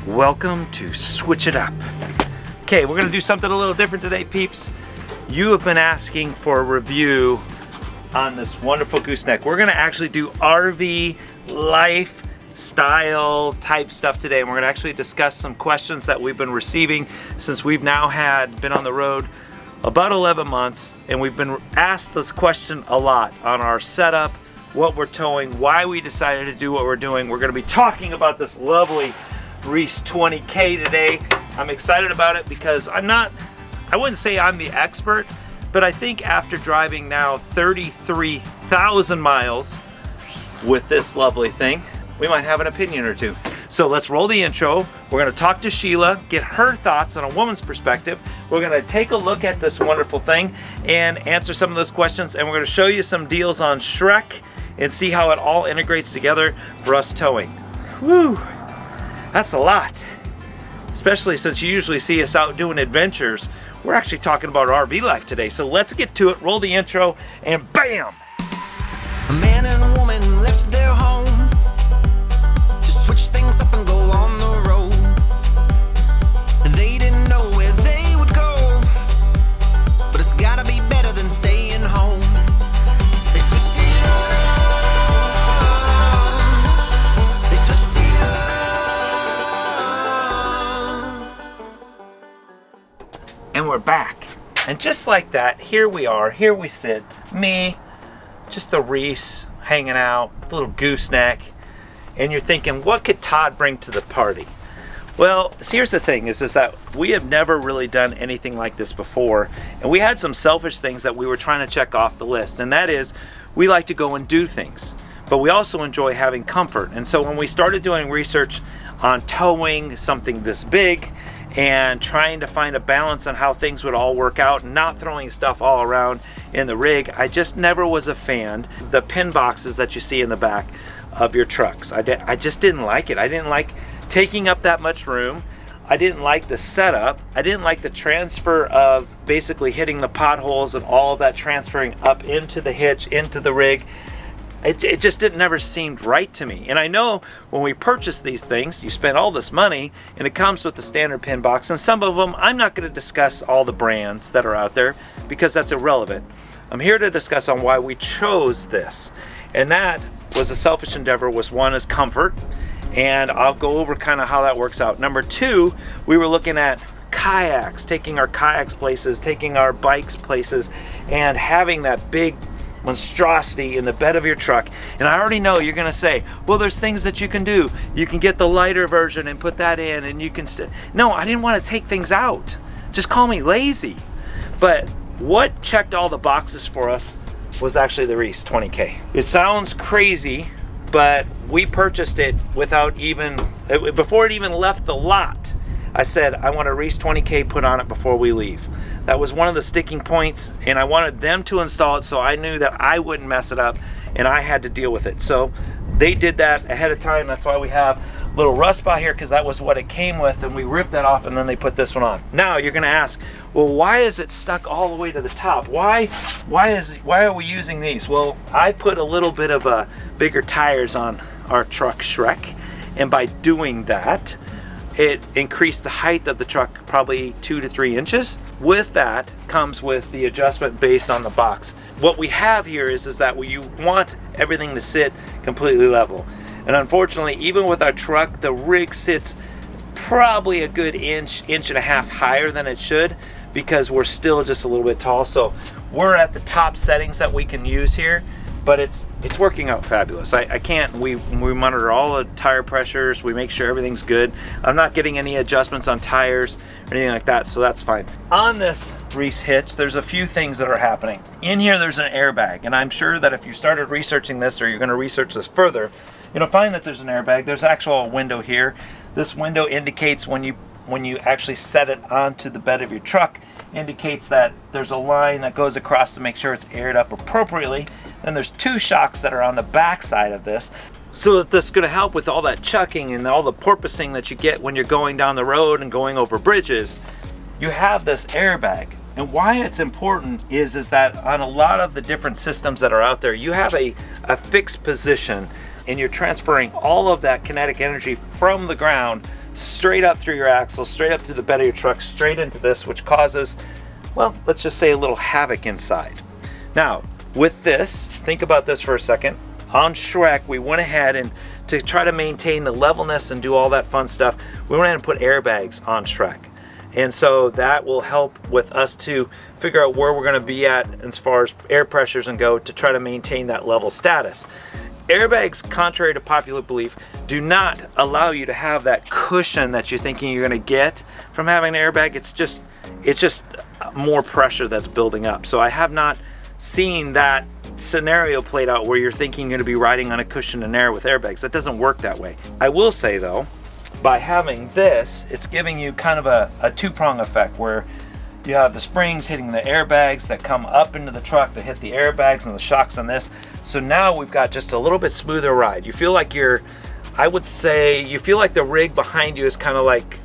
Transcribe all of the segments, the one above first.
Welcome to Switch It Up. Okay, we're gonna do something a little different today, peeps. You have been asking for a review on this wonderful gooseneck. We're gonna actually do RV lifestyle type stuff today. And we're gonna actually discuss some questions that we've been receiving since we've now been on the road about 11 months. And we've been asked this question a lot on our setup, what we're towing, why we decided to do what we're doing. We're gonna be talking about this lovely Reese 20K today. I'm excited about it because I wouldn't say I'm the expert, but I think after driving now 33,000 miles with this lovely thing, we might have an opinion or two. So let's roll the intro. We're gonna talk to Sheila, get her thoughts on a woman's perspective. We're gonna take a look at this wonderful thing and answer some of those questions. And we're gonna show you some deals on Shrek and see how it all integrates together for us towing. Whew. That's a lot, especially since you usually see us out doing adventures. We're actually talking about our RV life today. So let's get to it, roll the intro, and bam! A man and a woman left their home to switch things up and go on the road. They didn't know where they would go, but it's gotta be better than staying home. They switched it up. They switched it up. And we're back. And just like that, here we are, here we sit, me, just the Reese hanging out, little gooseneck, and you're thinking, what could Todd bring to the party? Well, here's the thing, is that we have never really done anything like this before, and we had some selfish things that we were trying to check off the list, and that is, we like to go and do things, but we also enjoy having comfort. And so when we started doing research on towing something this big, and trying to find a balance on how things would all work out, and not throwing stuff all around in the rig, I just never was a fan. The pin boxes that you see in the back of your trucks, I just didn't like it. I didn't like taking up that much room. I didn't like the setup. I didn't like the transfer of basically hitting the potholes and all of that transferring up into the hitch, into the rig. It just never seemed right to me. And I know when we purchase these things, you spend all this money and it comes with the standard pin box. And some of them, I'm not going to discuss all the brands that are out there because that's irrelevant. I'm here to discuss on why we chose this. And that was a selfish endeavor. Was one is comfort. And I'll go over kind of how that works out. Number two, we were looking at kayaks, taking our kayaks places, taking our bikes places, and having that big monstrosity in the bed of your truck. And I already know you're gonna say, well, there's things that you can do. You can get the lighter version and put that in, and you can no, I didn't want to take things out. Just call me lazy. But what checked all the boxes for us was actually the Reese 20K. It sounds crazy, but we purchased it without before it even left the lot. I said, I want a Reese 20K put on it before we leave. That was one of the sticking points, and I wanted them to install it so I knew that I wouldn't mess it up and I had to deal with it. So they did that ahead of time. That's why we have a little rust spot here, because that was what it came with, and we ripped that off and then they put this one on. Now you're gonna ask, well, why is it stuck all the way to the top? Why are we using these? Well, I put a little bit of bigger tires on our truck Shrek, and by doing that, it increased the height of the truck probably 2 to 3 inches. With that comes with the adjustment based on the box. What we have here is that you want everything to sit completely level. And unfortunately, even with our truck, the rig sits probably a good inch and a half higher than it should, because we're still just a little bit tall. So we're at the top settings that we can use here, but it's working out fabulous. We monitor all the tire pressures, we make sure everything's good. I'm not getting any adjustments on tires or anything like that, so that's fine. On this Reese hitch, there's a few things that are happening. In here, there's an airbag, and I'm sure that if you started researching this, or you're gonna research this further, you'll find that there's an airbag. There's actually a window here. This window indicates when you actually set it onto the bed of your truck, indicates that there's a line that goes across to make sure it's aired up appropriately. Then there's 2 shocks that are on the back side of this, so that this is going to help with all that chucking and all the porpoising that you get when you're going down the road and going over bridges. You have this airbag. And why it's important is that on a lot of the different systems that are out there, you have a fixed position, and you're transferring all of that kinetic energy from the ground straight up through your axle, straight up through the bed of your truck, straight into this, which causes, well, let's just say a little havoc inside. Now, with this, think about this for a second. On Shrek, we went ahead and to try to maintain the levelness and do all that fun stuff, we went ahead and put airbags on Shrek. And so that will help with us to figure out where we're going to be at as far as air pressures and go to try to maintain that level status. Airbags, contrary to popular belief, do not allow you to have that cushion that you're thinking you're going to get from having an airbag. It's just more pressure that's building up. So I have not seen that scenario played out where you're thinking you're going to be riding on a cushion in air with airbags. That doesn't work that way. I will say though, by having this, it's giving you kind of a two-prong effect where you have the springs hitting the airbags that come up into the truck that hit the airbags and the shocks on this. So now we've got just a little bit smoother ride. You feel like I would say, you feel like the rig behind you is kind of like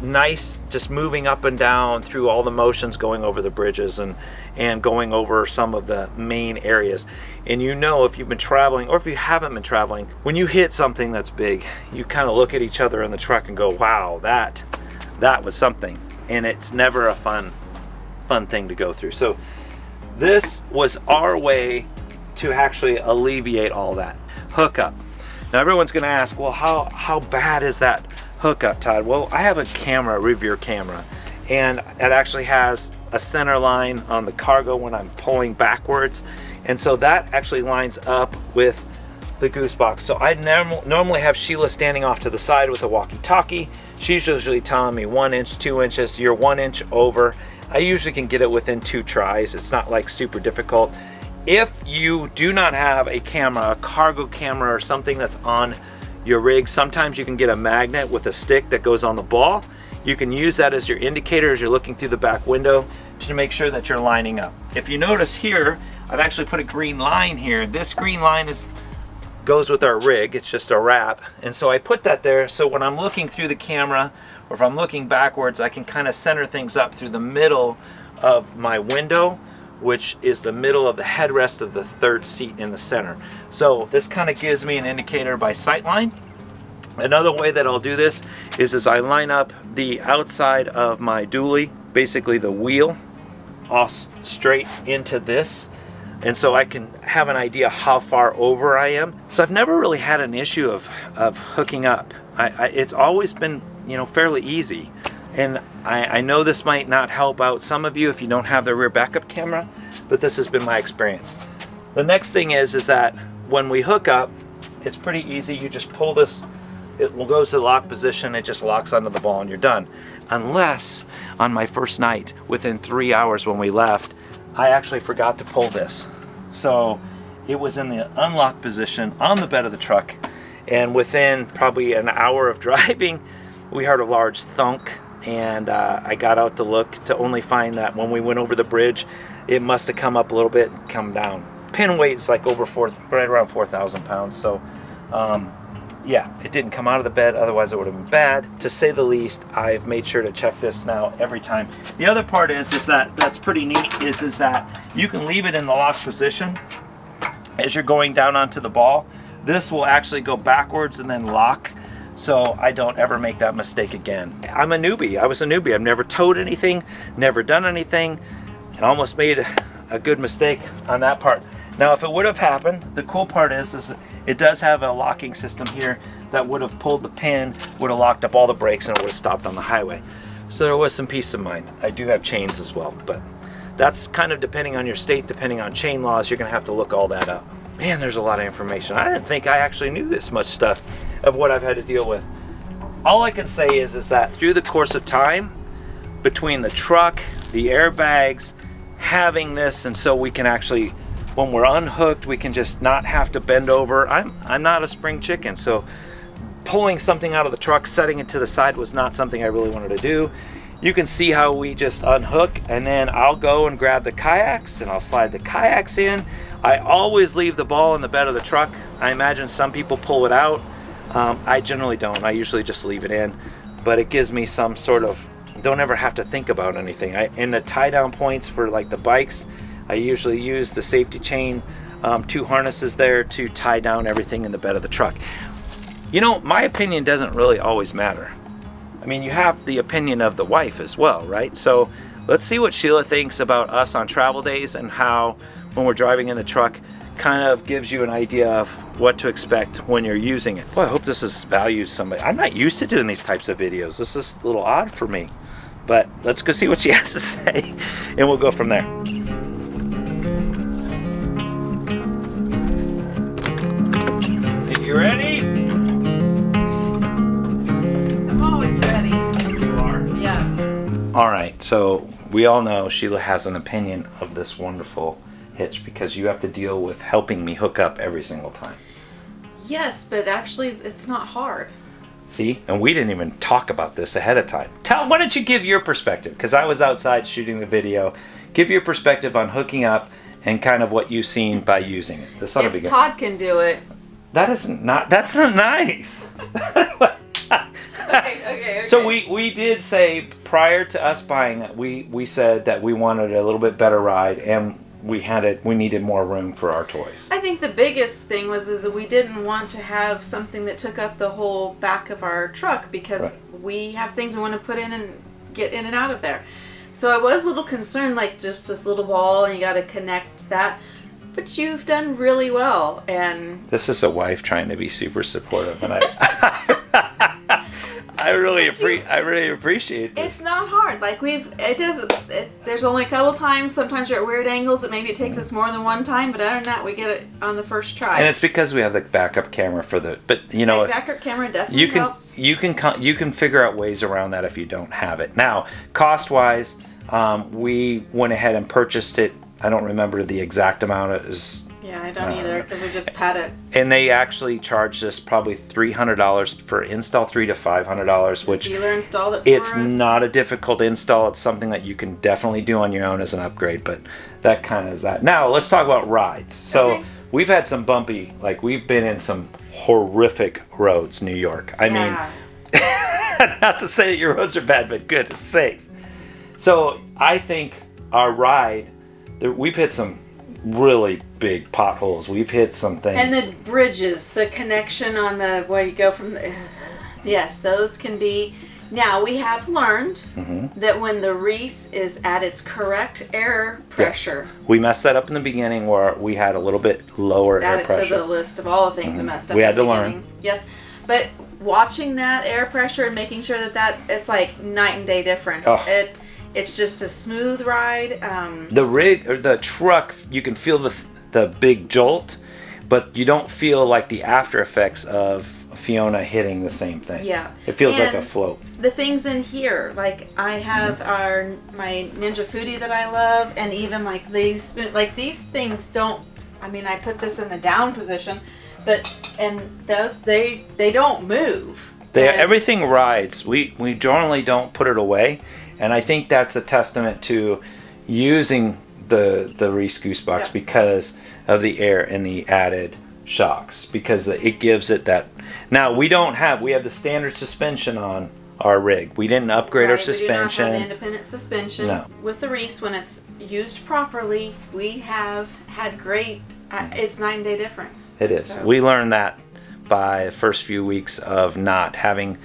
nice, just moving up and down through all the motions, going over the bridges and going over some of the main areas. And you know, if you've been traveling or if you haven't been traveling, when you hit something that's big, you kind of look at each other in the truck and go, wow, that was something. And it's never a fun thing to go through. So this was our way to actually alleviate all that. Hookup. Now everyone's gonna ask, well, how bad is that hookup, Todd? Well, I have a camera, a rear camera, and it actually has a center line on the cargo when I'm pulling backwards, and so that actually lines up with the Goose Box. So I normally have Sheila standing off to the side with a walkie-talkie. She's usually telling me 1 inch, 2 inches, you're 1 inch over. I usually can get it within 2 tries. It's not like super difficult. If you do not have a camera, a cargo camera or something that's on your rig, sometimes you can get a magnet with a stick that goes on the ball. You can use that as your indicator as you're looking through the back window to make sure that you're lining up. If you notice here, I've actually put a green line here. This green line goes with our rig. It's just a wrap. And so I put that there so when I'm looking through the camera or if I'm looking backwards, I can kind of center things up through the middle of my window, which is the middle of the headrest of the third seat in the center. So this kind of gives me an indicator by sight line. Another way that I'll do this is I line up the outside of my dually, basically the wheel, off straight into this. And so I can have an idea how far over I am. So I've never really had an issue of hooking up. It's always been, you know, fairly easy. And I know this might not help out some of you if you don't have the rear backup camera, but this has been my experience. The next thing is that when we hook up, it's pretty easy. You just pull this, it goes to the lock position, it just locks onto the ball and you're done. Unless on my first night, within 3 hours when we left, I actually forgot to pull this. So it was in the unlocked position on the bed of the truck, and within probably an hour of driving, we heard a large thunk, and I got out to look to only find that when we went over the bridge, it must have come up a little bit and come down. Pin weight is like right around 4,000 pounds. So yeah, it didn't come out of the bed, otherwise it would have been bad. To say the least, I've made sure to check this now every time. The other part is that's pretty neat is that you can leave it in the locked position as you're going down onto the ball. This will actually go backwards and then lock, so I don't ever make that mistake again. I'm a newbie. I was a newbie. I've never towed anything, never done anything, and almost made a good mistake on that part. Now, if it would have happened, the cool part is it does have a locking system here that would have pulled the pin, would have locked up all the brakes, and it would have stopped on the highway. So there was some peace of mind. I do have chains as well, but that's kind of depending on your state, depending on chain laws, you're gonna have to look all that up. Man, there's a lot of information. I didn't think I actually knew this much stuff of what I've had to deal with. All I can say is that through the course of time, between the truck, the airbags, having this, and so we can actually, when we're unhooked, we can just not have to bend over. I'm not a spring chicken, so pulling something out of the truck, setting it to the side was not something I really wanted to do. You can see how we just unhook, and then I'll go and grab the kayaks and I'll slide the kayaks in. I always leave the ball in the bed of the truck. I imagine some people pull it out. I generally don't. I usually just leave it in, but it gives me some sort of, don't ever have to think about anything. In the tie down points for like the bikes, I usually use the safety chain, 2 harnesses there to tie down everything in the bed of the truck. You know, my opinion doesn't really always matter. I mean, you have the opinion of the wife as well, right? So let's see what Sheila thinks about us on travel days and how, when we're driving in the truck, kind of gives you an idea of what to expect when you're using it. Boy, I hope this is valued somebody. I'm not used to doing these types of videos. This is a little odd for me. But let's go see what she has to say, and we'll go from there. Are you ready? I'm always ready. You are? Yes. All right, so we all know Sheila has an opinion of this wonderful hitch because you have to deal with helping me hook up every single time. Yes, but actually it's not hard. See, and we didn't even talk about this ahead of time. Why don't you give your perspective? Because I was outside shooting the video. Give your perspective on hooking up and kind of what you've seen by using it. This ought to be If good. Todd can do it. That's not nice. Okay. So we did say prior to us buying it, we said that we wanted a little bit better ride and we needed more room for our toys. I think the biggest thing was that we didn't want to have something that took up the whole back of our truck because Right. we have things we want to put in and get in and out of there. So I was a little concerned, like just this little ball and you got to connect that. But you've done really well, and This is a wife trying to be super supportive, and I really appreciate this. it's not hard. Like there's only a couple times. Sometimes you're at weird angles that maybe it takes us more than one time, but other than that, we get it on the first try. And it's because we have the backup camera but you know, backup camera definitely helps. you can figure out ways around that if you don't have it. Now, cost wise, we went ahead and purchased it. I don't remember the exact amount. It was. Yeah, I don't either because we just had it. And they actually charged us probably $300 for install, $300 to $500, which Dealer installed it for it's us. not a difficult install. It's something that you can definitely do on your own as an upgrade, but that kind of is that. Now let's talk about rides. So Okay. we've had some bumpy, like we've been in some horrific roads, New York. I mean, not to say that your roads are bad, but goodness sakes. So I think our ride, we've hit some really big potholes. We've hit some things. And the bridges, the connection on the where you go from the, yes, those can be. Now we have learned that when the Reese is at its correct air pressure, Yes. We messed that up in the beginning where we had a little bit lower air add it pressure. to the list of all the things we messed up. We in had the to learn. beginning. Yes, but watching that air pressure and making sure that it's like night and day difference. Oh. It's just a smooth ride. The rig or the truck, you can feel the big jolt, but you don't feel like the after effects of Fiona hitting the same thing. Yeah. It feels like And a float. the things in here, like I have my Ninja Foodie that I love, and even like these things don't. I mean, I put this in the down position, and those they don't move. And Everything rides. We generally don't put it away, and I think that's a testament to using the Reese Goose Box Yeah. because of the air and the added shocks, because it gives it that. Now we have the standard suspension on our rig. We didn't upgrade our We do not suspension. have the independent suspension. No. With the Reese, when it's used properly, we have had great. It's night and day difference. It is. So- We learned that by the first few weeks of not having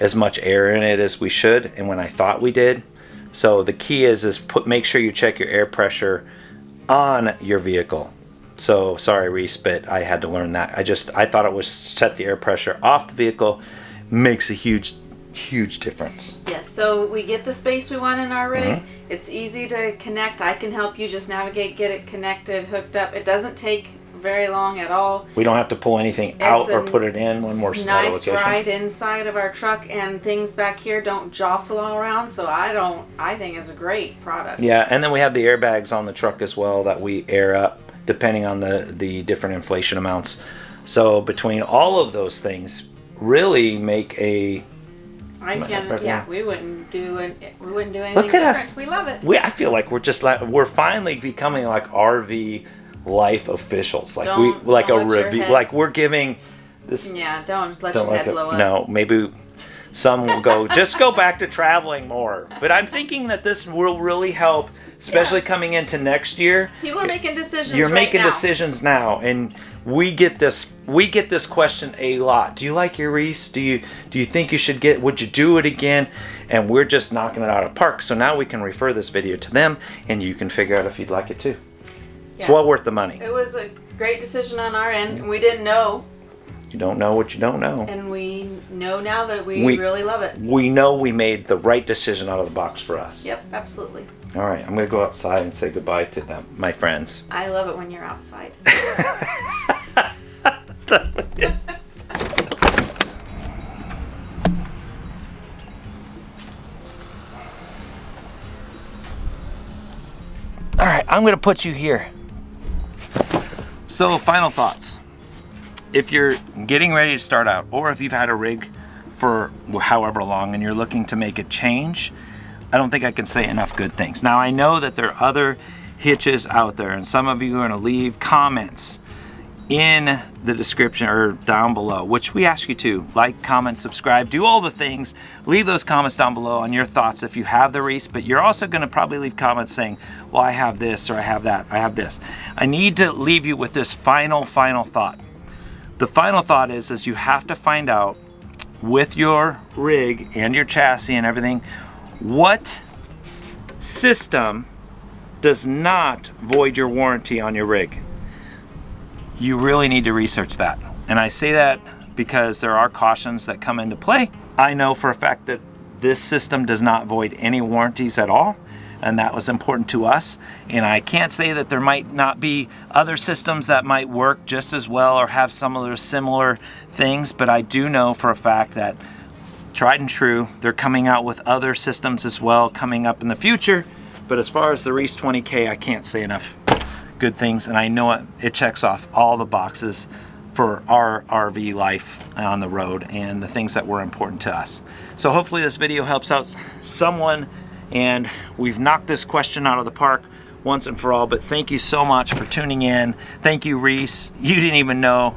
as much air in it as we should, and when I thought we did. So the key is make sure you check your air pressure on your vehicle. So sorry, Reese, but I had to learn that. I thought it was set the air pressure off the vehicle. Makes a huge difference. Yes, so we get the space we want in our rig. Mm-hmm. It's easy to connect. I can help you just navigate, get it connected, hooked up. It doesn't take very long at all. We don't have to pull anything out or put it in when we're at a nice location. ride inside of our truck, and things back here don't jostle all around. So I think it's a great product. Yeah, and then we have the airbags on the truck as well that we air up depending on the different inflation amounts. So between all of those things, really make a. We wouldn't do anything Look at us. different. We love it. I feel like we're finally becoming like RV life officials. Like Don't like a let your review. head- Like we're giving this. Yeah, don't let Don't your like head blow up. No, maybe some will go. Just go back to traveling more. But I'm thinking that this will really help, especially coming into next year. People are making decisions. You're right making now. decisions now, and we get this we get this question a lot. Do you like your Reese? Do you think you should get, would you do it again? And we're just knocking it out of the park. So now we can refer this video to them and you can figure out if you'd like it too. It's well worth the money. It was a great decision on our end. We didn't know. You don't know what you don't know. And we know now that we really love it. We know we made the right decision out of the box for us. Yep, absolutely. All right, I'm going to go outside and say goodbye to them, my friends. I love it when you're outside. All right, I'm going to put you here. So, final thoughts. If you're getting ready to start out, or if you've had a rig for however long and you're looking to make a change, I don't think I can say enough good things. Now, I know that there are other hitches out there, and some of you are going to leave comments in the description or down below, which we ask you to like, comment, subscribe, do all the things. Leave those comments down below on your thoughts if you have the Reese, but you're also going to probably leave comments saying, well, I have this, or I have that, I have this. I need to leave you with this final thought. The final thought is you have to find out with your rig and your chassis and everything, what system does not void your warranty on your rig. You really need to research that. And I say that because there are cautions that come into play. I know for a fact that this system does not void any warranties at all, and that was important to us. And I can't say that there might not be other systems that might work just as well or have some of those similar things, but I do know for a fact that tried and true, they're coming out with other systems as well coming up in the future. But as far as the Reese 20K, I can't say enough good things, and I know it checks off all the boxes for our RV life on the road and the things that were important to us. So hopefully this video helps out someone, and we've knocked this question out of the park once and for all. But thank you so much for tuning in. Thank you, Reese. You didn't even know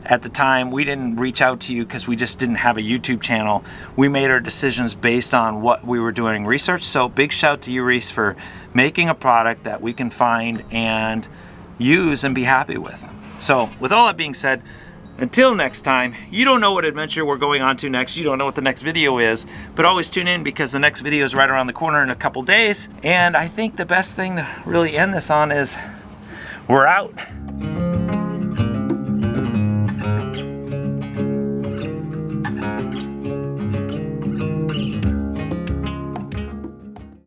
at the time. We didn't reach out to you because we just didn't have a YouTube channel. We made our decisions based on what we were doing research. So big shout to you, Reese, for making a product that we can find and use and be happy with. So with all that being said, until next time, you don't know what adventure we're going on to next. You don't know what the next video is, but always tune in because the next video is right around the corner in a couple days. And I think the best thing to really end this on is we're out.